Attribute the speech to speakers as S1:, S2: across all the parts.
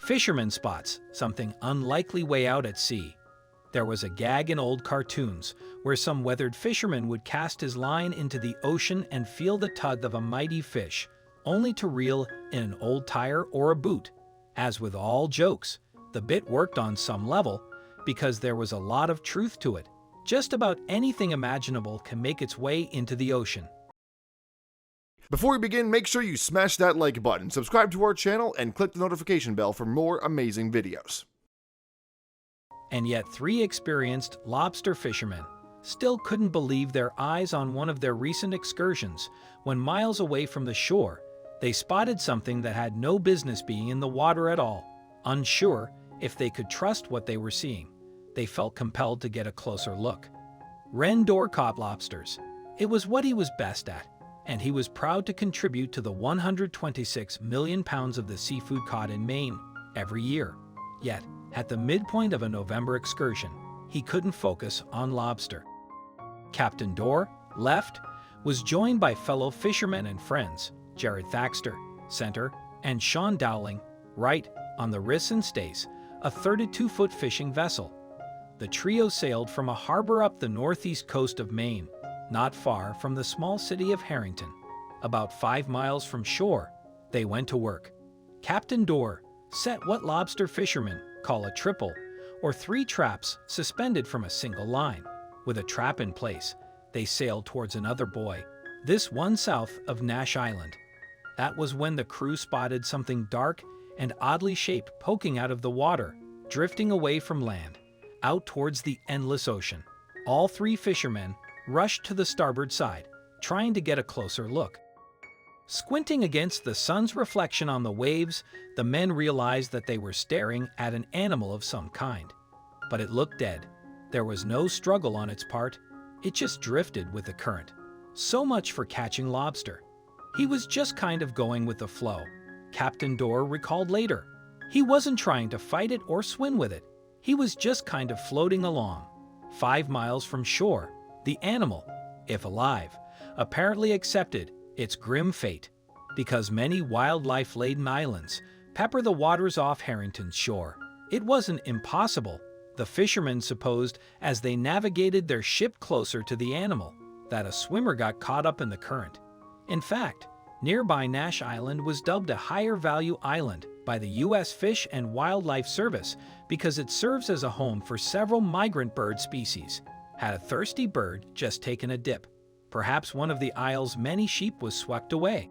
S1: Fisherman spots something unlikely way out at sea. There was a gag in old cartoons where some weathered fisherman would cast his line into the ocean and feel the tug of a mighty fish, only to reel in an old tire or a boot. As with all jokes, the bit worked on some level because there was a lot of truth to it. Just about anything imaginable can make its way into the ocean.
S2: Before we begin, make sure you smash that like button, subscribe to our channel, and click the notification bell for more amazing videos.
S1: And yet 3 experienced lobster fishermen still couldn't believe their eyes on one of their recent excursions when miles away from the shore, they spotted something that had no business being in the water at all. Unsure if they could trust what they were seeing, they felt compelled to get a closer look. Ren Dor caught lobsters. It was what he was best at, and he was proud to contribute to the 126 million pounds of the seafood caught in Maine every year. Yet, at the midpoint of a November excursion, he couldn't focus on lobster. Captain Dor, left, was joined by fellow fishermen and friends, Jared Thaxter, center, and Sean Dowling, right, on the Riss and Stace, a 32-foot fishing vessel. The trio sailed from a harbor up the northeast coast of Maine, not far from the small city of Harrington. About 5 miles from shore, they went to work. Captain Dor set what lobster fishermen call a triple, or 3 traps suspended from a single line. With a trap in place, they sailed towards another buoy, this one south of Nash Island. That was when the crew spotted something dark and oddly shaped poking out of the water, drifting away from land, out towards the endless ocean. All 3 fishermen rushed to the starboard side, trying to get a closer look. Squinting against the sun's reflection on the waves, the men realized that they were staring at an animal of some kind. But it looked dead. There was no struggle on its part. It just drifted with the current. So much for catching lobster. He was just kind of going with the flow, Captain Dor recalled later. He wasn't trying to fight it or swim with it. He was just kind of floating along. 5 miles from shore, the animal, if alive, apparently accepted its grim fate, because many wildlife-laden islands pepper the waters off Harrington's shore. It wasn't impossible, the fishermen supposed as they navigated their ship closer to the animal, that a swimmer got caught up in the current. In fact, nearby Nash Island was dubbed a higher-value island by the U.S. Fish and Wildlife Service because it serves as a home for several migrant bird species. Had a thirsty bird just taken a dip, perhaps one of the isle's many sheep was swept away.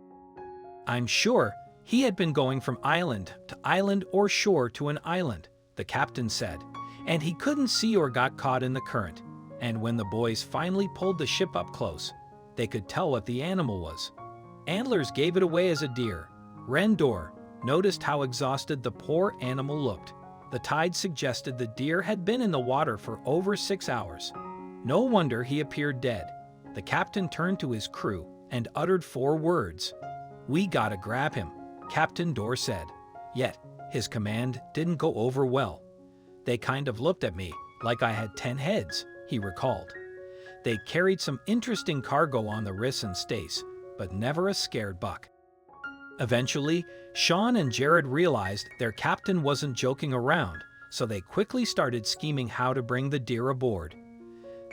S1: I'm sure he had been going from island to island or shore to an island, the captain said, and he couldn't see or got caught in the current. And when the boys finally pulled the ship up close, they could tell what the animal was. Antlers gave it away as a deer. Ren Dor noticed how exhausted the poor animal looked. The tide suggested the deer had been in the water for over 6 hours. No wonder he appeared dead. The captain turned to his crew and uttered 4 words. "We gotta grab him," Captain Dor said. Yet, his command didn't go over well. "They kind of looked at me like I had 10 heads, he recalled. They carried some interesting cargo on the Riss and Stace, but never a scared buck. Eventually, Sean and Jared realized their captain wasn't joking around, so they quickly started scheming how to bring the deer aboard.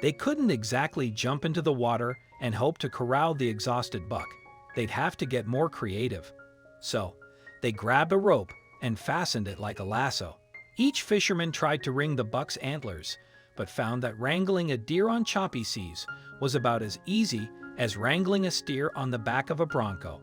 S1: They couldn't exactly jump into the water and hope to corral the exhausted buck. They'd have to get more creative. So, they grabbed a rope and fastened it like a lasso. Each fisherman tried to wring the buck's antlers, but found that wrangling a deer on choppy seas was about as easy as wrangling a steer on the back of a bronco.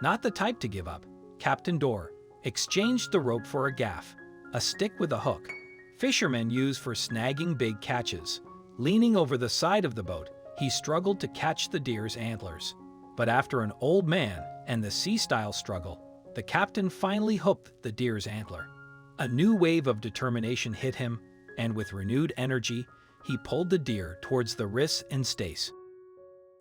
S1: Not the type to give up, Captain Dor exchanged the rope for a gaff, a stick with a hook fishermen use for snagging big catches. Leaning over the side of the boat, he struggled to catch the deer's antlers. But after an old man and the sea-style struggle, the captain finally hooked the deer's antler. A new wave of determination hit him, and with renewed energy, he pulled the deer towards the Riss and Stace.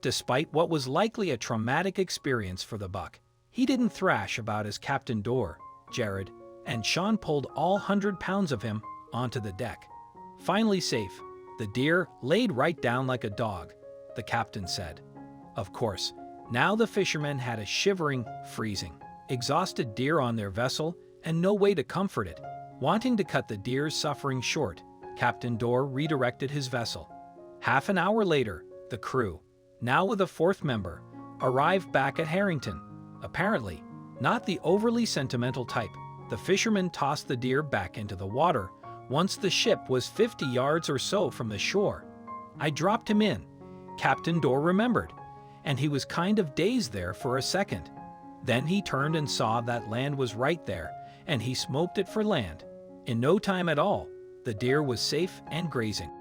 S1: Despite what was likely a traumatic experience for the buck, he didn't thrash about as Captain Dor, Jared, and Sean pulled all 100 pounds of him onto the deck. Finally safe, the deer laid right down like a dog, the captain said. Of course, now the fishermen had a shivering, freezing, exhausted deer on their vessel, and no way to comfort it. Wanting to cut the deer's suffering short, Captain Dorr redirected his vessel. Half an hour later, the crew, now with a fourth member, arrived back at Harrington. Apparently, not the overly sentimental type, the fisherman tossed the deer back into the water once the ship was 50 yards or so from the shore. I dropped him in, Captain Dorr remembered, and he was kind of dazed there for a second. Then he turned and saw that land was right there, and he smoked it for land. In no time at all, the deer was safe and grazing.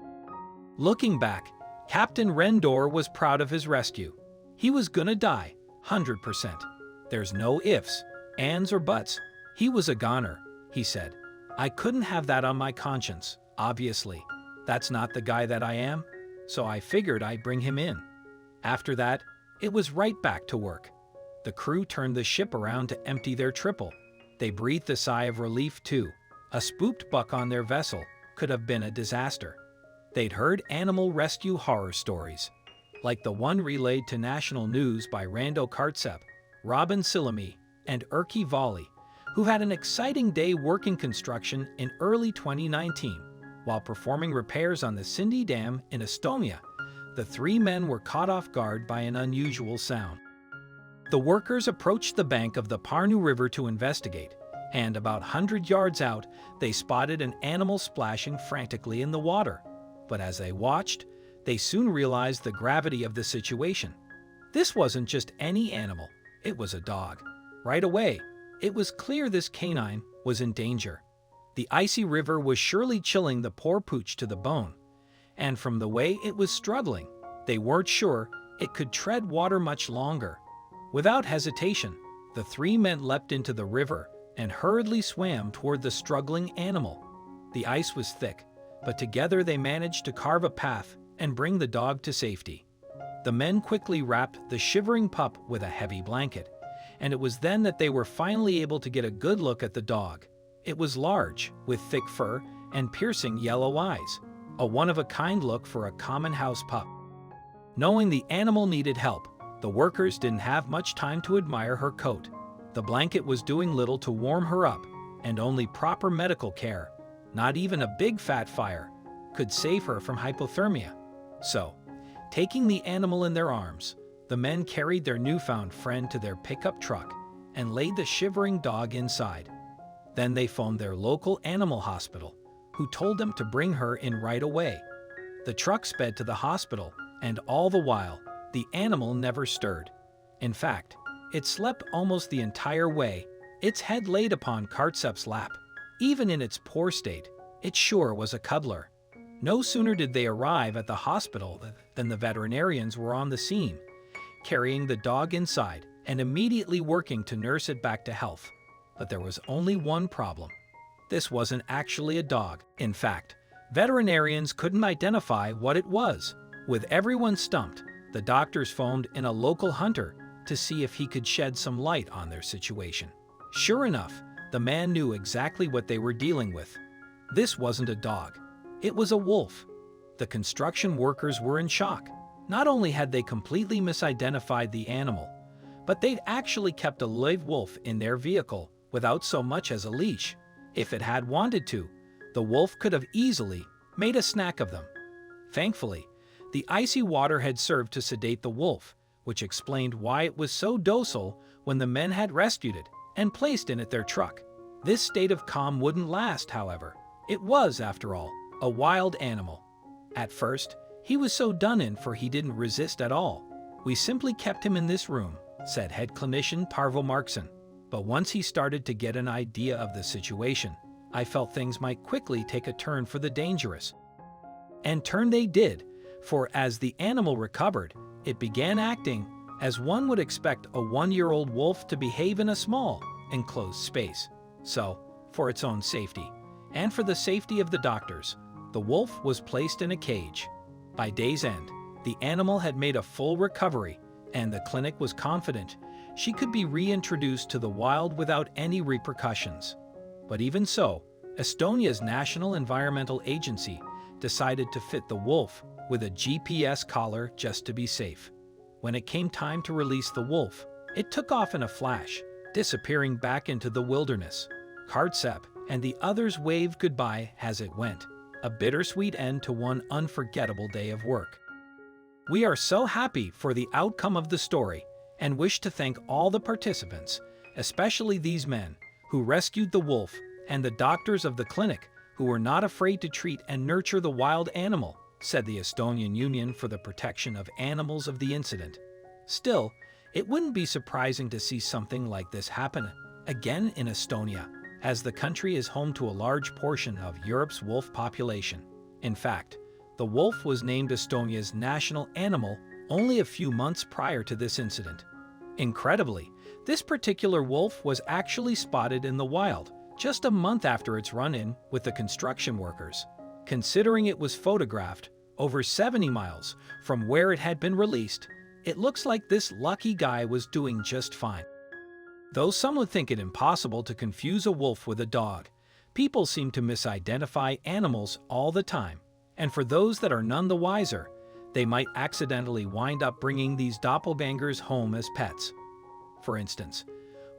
S1: Looking back, Captain Rendor was proud of his rescue. He was gonna die, 100%. There's no ifs, ands, or buts. He was a goner, he said. I couldn't have that on my conscience, obviously. That's not the guy that I am, so I figured I'd bring him in. After that, it was right back to work. The crew turned the ship around to empty their triple. They breathed a sigh of relief too. A spooked buck on their vessel could have been a disaster. They'd heard animal rescue horror stories, like the one relayed to national news by Rando Kartsep, Robin Silamy, and Erkki Volley, who had an exciting day working construction in early 2019. While performing repairs on the Sindi Dam in Estonia, the three men were caught off guard by an unusual sound. The workers approached the bank of the Parnu River to investigate, and about 100 yards out, they spotted an animal splashing frantically in the water. But as they watched, they soon realized the gravity of the situation. This wasn't just any animal, it was a dog. Right away, it was clear this canine was in danger. The icy river was surely chilling the poor pooch to the bone, and from the way it was struggling, they weren't sure it could tread water much longer. Without hesitation, the three men leapt into the river and hurriedly swam toward the struggling animal. The ice was thick, but together they managed to carve a path and bring the dog to safety. The men quickly wrapped the shivering pup with a heavy blanket, and it was then that they were finally able to get a good look at the dog. It was large, with thick fur and piercing yellow eyes, a one-of-a-kind look for a common house pup. Knowing the animal needed help, the workers didn't have much time to admire her coat. The blanket was doing little to warm her up, and only proper medical care, not even a big fat fire, could save her from hypothermia. So, taking the animal in their arms, the men carried their newfound friend to their pickup truck and laid the shivering dog inside. Then they phoned their local animal hospital, who told them to bring her in right away. The truck sped to the hospital, and all the while, the animal never stirred. In fact, it slept almost the entire way, its head laid upon Kartsep's lap. Even in its poor state, it sure was a cuddler. No sooner did they arrive at the hospital than the veterinarians were on the scene, carrying the dog inside and immediately working to nurse it back to health. But there was only one problem. This wasn't actually a dog. In fact, veterinarians couldn't identify what it was. With everyone stumped, the doctors phoned in a local hunter to see if he could shed some light on their situation. Sure enough, the man knew exactly what they were dealing with. This wasn't a dog. It was a wolf. The construction workers were in shock. Not only had they completely misidentified the animal, but they'd actually kept a live wolf in their vehicle without so much as a leash. If it had wanted to, the wolf could have easily made a snack of them. Thankfully, the icy water had served to sedate the wolf, which explained why it was so docile when the men had rescued it and placed in their truck. This state of calm wouldn't last, however. It was, after all, a wild animal. At first, he was so done in for he didn't resist at all. We simply kept him in this room, said head clinician Parvo Markson. But once he started to get an idea of the situation, I felt things might quickly take a turn for the dangerous. And turn they did, for as the animal recovered, it began acting as one would expect a one-year-old wolf to behave in a small, enclosed space. So, for its own safety, and for the safety of the doctors, the wolf was placed in a cage. By day's end, the animal had made a full recovery, and the clinic was confident she could be reintroduced to the wild without any repercussions. But even so, Estonia's National Environmental Agency decided to fit the wolf with a GPS collar just to be safe. When it came time to release the wolf, it took off in a flash, disappearing back into the wilderness. Hartsep, and the others waved goodbye as it went, a bittersweet end to one unforgettable day of work. We are so happy for the outcome of the story and wish to thank all the participants, especially these men who rescued the wolf and the doctors of the clinic who were not afraid to treat and nurture the wild animal, said the Estonian Union for the Protection of Animals of the incident. Still, it wouldn't be surprising to see something like this happen again in Estonia, as the country is home to a large portion of Europe's wolf population. In fact, the wolf was named Estonia's national animal only a few months prior to this incident. Incredibly, this particular wolf was actually spotted in the wild just a month after its run-in with the construction workers. Considering it was photographed over 70 miles from where it had been released, it looks like this lucky guy was doing just fine. Though some would think it impossible to confuse a wolf with a dog, people seem to misidentify animals all the time, and for those that are none the wiser, they might accidentally wind up bringing these doppelgangers home as pets. For instance,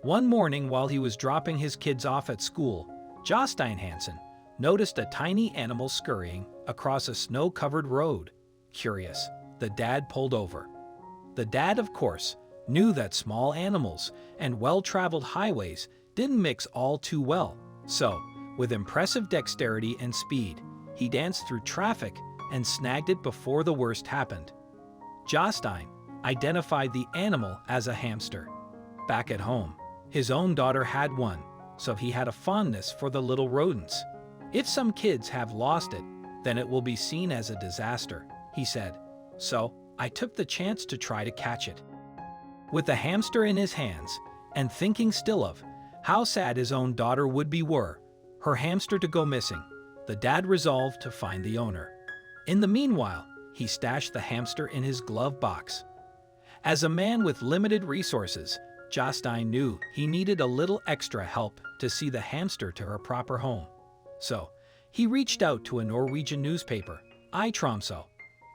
S1: one morning while he was dropping his kids off at school, Jostein Hansen noticed a tiny animal scurrying across a snow-covered road. Curious, the dad pulled over. The dad, of course, knew that small animals and well-traveled highways didn't mix all too well, so, with impressive dexterity and speed, he danced through traffic and snagged it before the worst happened. Jostein identified the animal as a hamster. Back at home, his own daughter had one, so he had a fondness for the little rodents. If some kids have lost it, then it will be seen as a disaster, he said. So, I took the chance to try to catch it. With the hamster in his hands, and thinking still of how sad his own daughter would be were her hamster to go missing, the dad resolved to find the owner. In the meanwhile, he stashed the hamster in his glove box. As a man with limited resources, Jostein knew he needed a little extra help to see the hamster to her proper home. So, he reached out to a Norwegian newspaper, I Tromsø.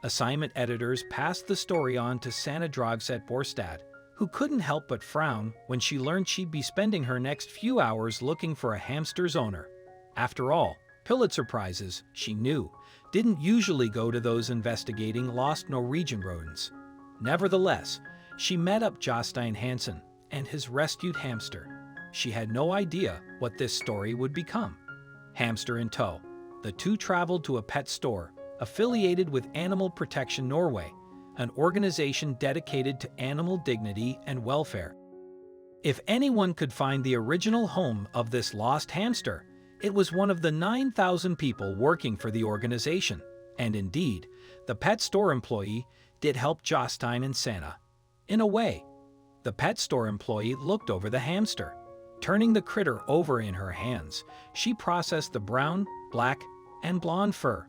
S1: Assignment editors passed the story on to Sanna Dragset Borstad, who couldn't help but frown when she learned she'd be spending her next few hours looking for a hamster's owner. After all, Pulitzer Prizes, she knew, didn't usually go to those investigating lost Norwegian rodents. Nevertheless, she met up Jostein Hansen and his rescued hamster. She had no idea what this story would become. Hamster in tow, the two traveled to a pet store affiliated with Animal Protection Norway, an organization dedicated to animal dignity and welfare. If anyone could find the original home of this lost hamster, it was one of the 9,000 people working for the organization, and indeed, the pet store employee did help Jostein and Sanna. In a way, the pet store employee looked over the hamster. Turning the critter over in her hands, she processed the brown, black, and blonde fur.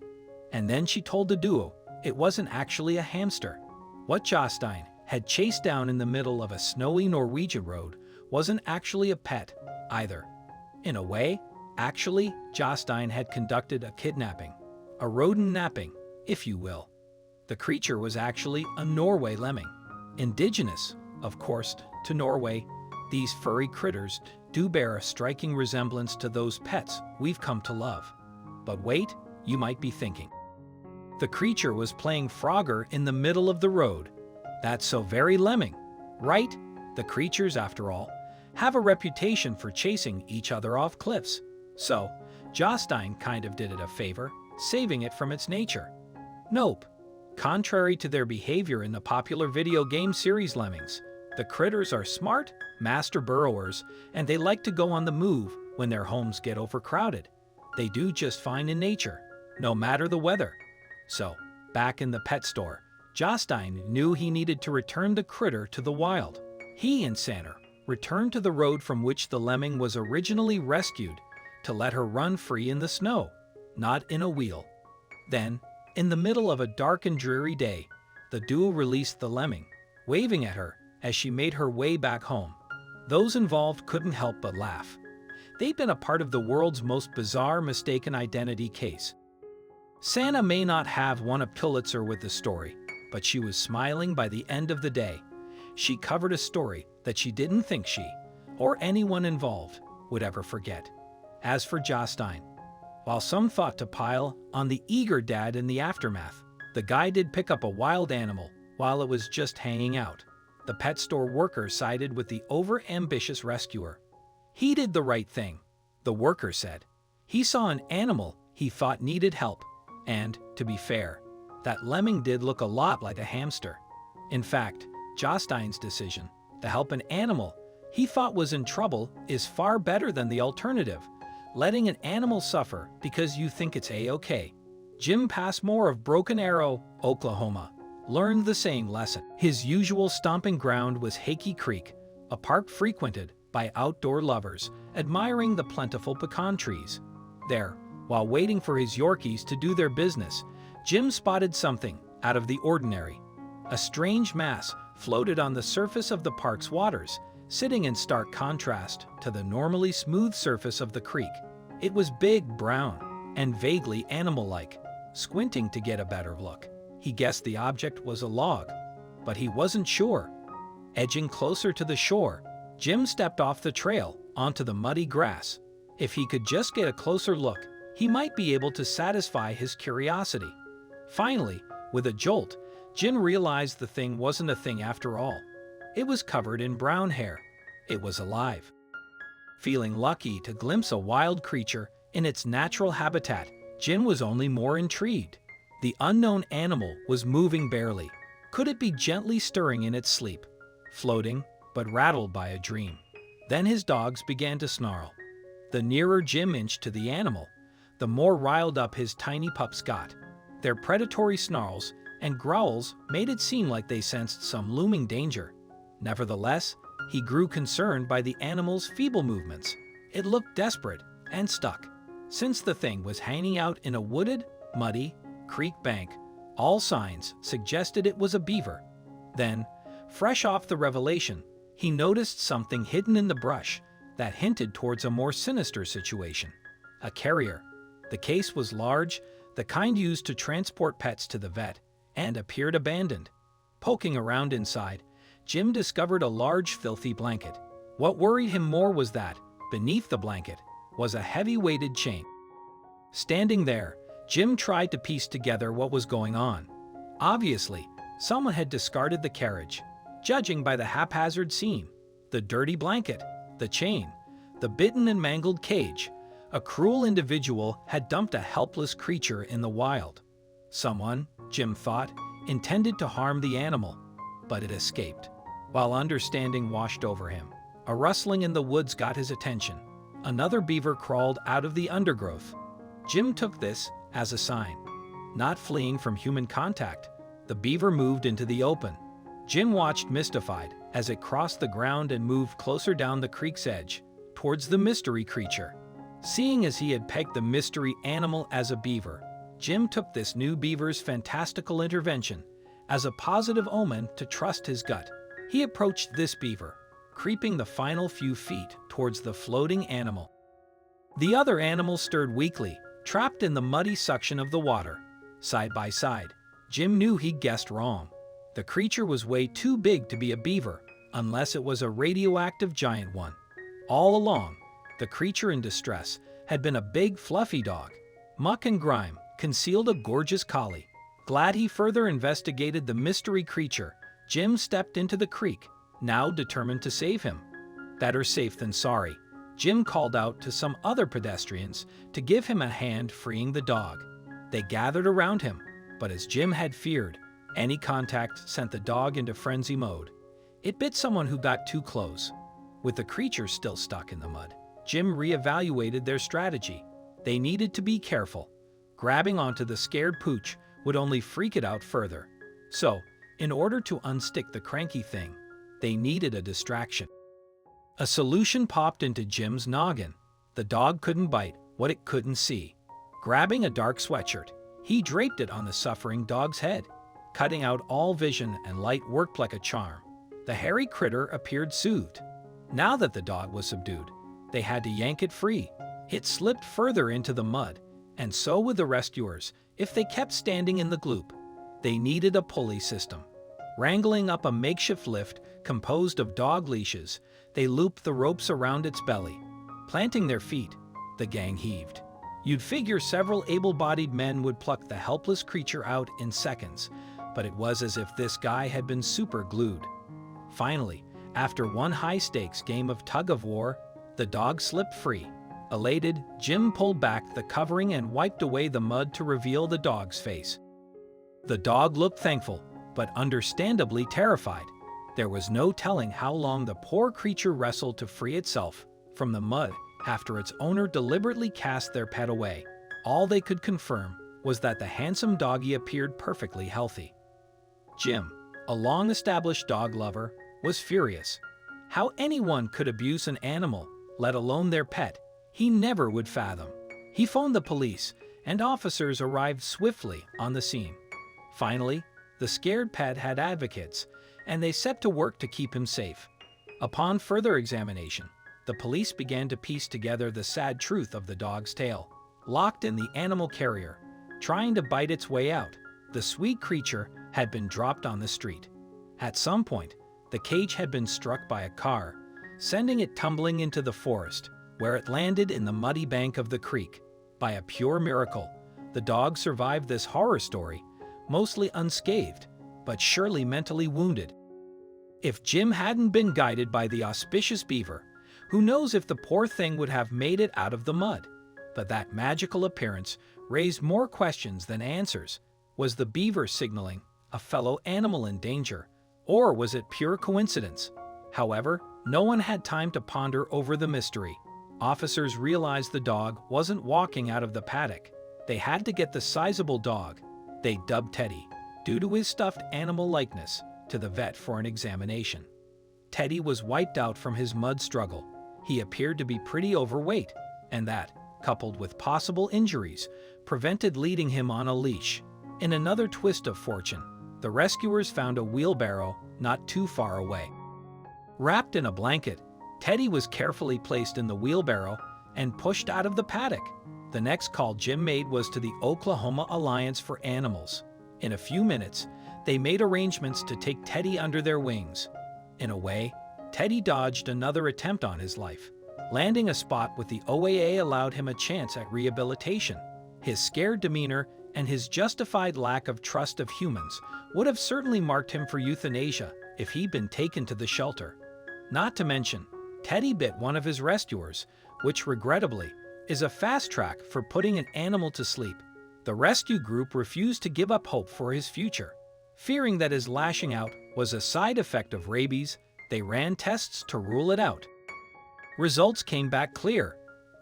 S1: And then she told the duo it wasn't actually a hamster. What Jostein had chased down in the middle of a snowy Norwegian road wasn't actually a pet, either. In a way, actually, Jostein had conducted a kidnapping, a rodent napping, if you will. The creature was actually a Norway lemming. Indigenous, of course, to Norway, these furry critters do bear a striking resemblance to those pets we've come to love. But wait, you might be thinking. The creature was playing Frogger in the middle of the road. That's so very lemming, right? The creatures, after all, have a reputation for chasing each other off cliffs. So, Jostein kind of did it a favor, saving it from its nature. Nope. Contrary to their behavior in the popular video game series Lemmings, the critters are smart, master burrowers, and they like to go on the move when their homes get overcrowded. They do just fine in nature, no matter the weather. So, back in the pet store, Jostein knew he needed to return the critter to the wild. He and Sanna returned to the road from which the lemming was originally rescued to let her run free in the snow, not in a wheel. Then, in the middle of a dark and dreary day, the duo released the lemming, waving at her as she made her way back home. Those involved couldn't help but laugh. They'd been a part of the world's most bizarre mistaken identity case. Sanna may not have won a Pulitzer with the story, but she was smiling by the end of the day. She covered a story that she didn't think she, or anyone involved, would ever forget. As for Jostein, while some thought to pile on the eager dad in the aftermath, the guy did pick up a wild animal while it was just hanging out. The pet store worker sided with the over-ambitious rescuer. He did the right thing, the worker said. He saw an animal he thought needed help, and, to be fair, that lemming did look a lot like a hamster. In fact, Jostein's decision to help an animal he thought was in trouble is far better than the alternative, letting an animal suffer because you think it's a-okay. Jim Passmore of Broken Arrow, Oklahoma, learned the same lesson. His usual stomping ground was Hakey Creek, a park frequented by outdoor lovers, admiring the plentiful pecan trees. There, while waiting for his Yorkies to do their business, Jim spotted something out of the ordinary. A strange mass floated on the surface of the park's waters, sitting in stark contrast to the normally smooth surface of the creek. It was big, brown, and vaguely animal-like. Squinting to get a better look, he guessed the object was a log, but he wasn't sure. Edging closer to the shore, Jim stepped off the trail onto the muddy grass. If he could just get a closer look, he might be able to satisfy his curiosity. Finally, with a jolt, Jim realized the thing wasn't a thing after all. It was covered in brown hair. It was alive. Feeling lucky to glimpse a wild creature in its natural habitat, Jim was only more intrigued. The unknown animal was moving barely. Could it be gently stirring in its sleep, floating, but rattled by a dream? Then his dogs began to snarl. The nearer Jim inched to the animal, the more riled up his tiny pups got. Their predatory snarls and growls made it seem like they sensed some looming danger. Nevertheless, he grew concerned by the animal's feeble movements. It looked desperate and stuck. Since the thing was hanging out in a wooded, muddy creek bank, all signs suggested it was a beaver. Then, fresh off the revelation, he noticed something hidden in the brush that hinted towards a more sinister situation. A carrier. The case was large, the kind used to transport pets to the vet, and appeared abandoned. Poking around inside, Jim discovered a large, filthy blanket. What worried him more was that, beneath the blanket, was a heavy-weighted chain. Standing there, Jim tried to piece together what was going on. Obviously, someone had discarded the carriage. Judging by the haphazard scene, the dirty blanket, the chain, the bitten and mangled cage, a cruel individual had dumped a helpless creature in the wild. Someone, Jim thought, intended to harm the animal, but it escaped. While understanding washed over him, a rustling in the woods got his attention. Another beaver crawled out of the undergrowth. Jim took this as a sign. Not fleeing from human contact, the beaver moved into the open. Jim watched mystified as it crossed the ground and moved closer down the creek's edge, towards the mystery creature. Seeing as he had pegged the mystery animal as a beaver, Jim took this new beaver's fantastical intervention as a positive omen to trust his gut. He approached this beaver, creeping the final few feet towards the floating animal. The other animals stirred weakly, trapped in the muddy suction of the water. Side by side, Jim knew he'd guessed wrong. The creature was way too big to be a beaver, unless it was a radioactive giant one. All along, the creature in distress had been a big, fluffy dog. Muck and grime concealed a gorgeous collie. Glad he further investigated the mystery creature, Jim stepped into the creek, now determined to save him. Better safe than sorry. Jim called out to some other pedestrians to give him a hand freeing the dog. They gathered around him, but as Jim had feared, any contact sent the dog into frenzy mode. It bit someone who got too close. With the creature still stuck in the mud, Jim reevaluated their strategy. They needed to be careful. Grabbing onto the scared pooch would only freak it out further. So, in order to unstick the cranky thing, they needed a distraction. A solution popped into Jim's noggin. The dog couldn't bite what it couldn't see. Grabbing a dark sweatshirt, he draped it on the suffering dog's head. Cutting out all vision and light worked like a charm. The hairy critter appeared soothed. Now that the dog was subdued, they had to yank it free. It slipped further into the mud, and so with the rescuers, if they kept standing in the gloop. They needed a pulley system. Wrangling up a makeshift lift composed of dog leashes, they looped the ropes around its belly. Planting their feet, The gang heaved. You'd figure several able-bodied men would pluck the helpless creature out in seconds, but it was as if this guy had been super glued. Finally, after one high-stakes game of tug-of-war, the dog slipped free. Elated, Jim pulled back the covering and wiped away the mud to reveal the dog's face. The dog looked thankful, but understandably terrified. There was no telling how long the poor creature wrestled to free itself from the mud after its owner deliberately cast their pet away. All they could confirm was that the handsome doggy appeared perfectly healthy. Jim, a long-established dog lover, was furious. How anyone could abuse an animal, let alone their pet, he never would fathom. He phoned the police, and officers arrived swiftly on the scene. Finally, the scared pet had advocates, and they set to work to keep him safe. Upon further examination, the police began to piece together the sad truth of the dog's tale. Locked in the animal carrier, trying to bite its way out, the sweet creature had been dropped on the street. At some point, the cage had been struck by a car, sending it tumbling into the forest, where it landed in the muddy bank of the creek. By a pure miracle, the dog survived this horror story, mostly unscathed, but surely mentally wounded. If Jim hadn't been guided by the auspicious beaver, who knows if the poor thing would have made it out of the mud? But that magical appearance raised more questions than answers. Was the beaver signaling a fellow animal in danger, or was it pure coincidence? However, no one had time to ponder over the mystery. Officers realized the dog wasn't walking out of the paddock. They had to get the sizable dog, they dubbed Teddy, due to his stuffed animal likeness, to the vet for an examination. Teddy was wiped out from his mud struggle. He appeared to be pretty overweight, and that, coupled with possible injuries, prevented leading him on a leash. In another twist of fortune, the rescuers found a wheelbarrow not too far away. Wrapped in a blanket, Teddy was carefully placed in the wheelbarrow and pushed out of the paddock. The next call Jim made was to the Oklahoma Alliance for Animals. In a few minutes, they made arrangements to take Teddy under their wings. In a way, Teddy dodged another attempt on his life. Landing a spot with the OAA allowed him a chance at rehabilitation. His scared demeanor and his justified lack of trust of humans would have certainly marked him for euthanasia if he'd been taken to the shelter. Not to mention, Teddy bit one of his rescuers, which regrettably is a fast track for putting an animal to sleep. The rescue group refused to give up hope for his future. Fearing that his lashing out was a side effect of rabies, they ran tests to rule it out. Results came back clear.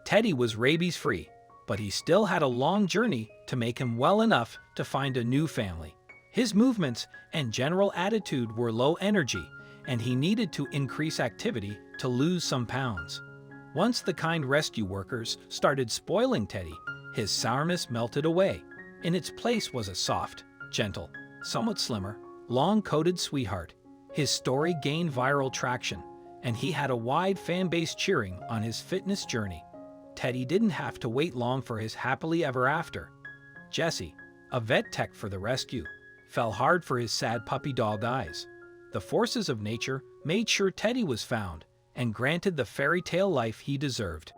S1: Teddy was rabies-free, but he still had a long journey to make him well enough to find a new family. His movements and general attitude were low energy, and he needed to increase activity to lose some pounds. Once the kind rescue workers started spoiling Teddy, his sourness melted away. In its place was a soft, gentle, somewhat slimmer, long-coated sweetheart. His story gained viral traction, and he had a wide fan base cheering on his fitness journey. Teddy didn't have to wait long for his happily ever after. Jesse, a vet tech for the rescue, fell hard for his sad puppy dog eyes. The forces of nature made sure Teddy was found and granted the fairy tale life he deserved.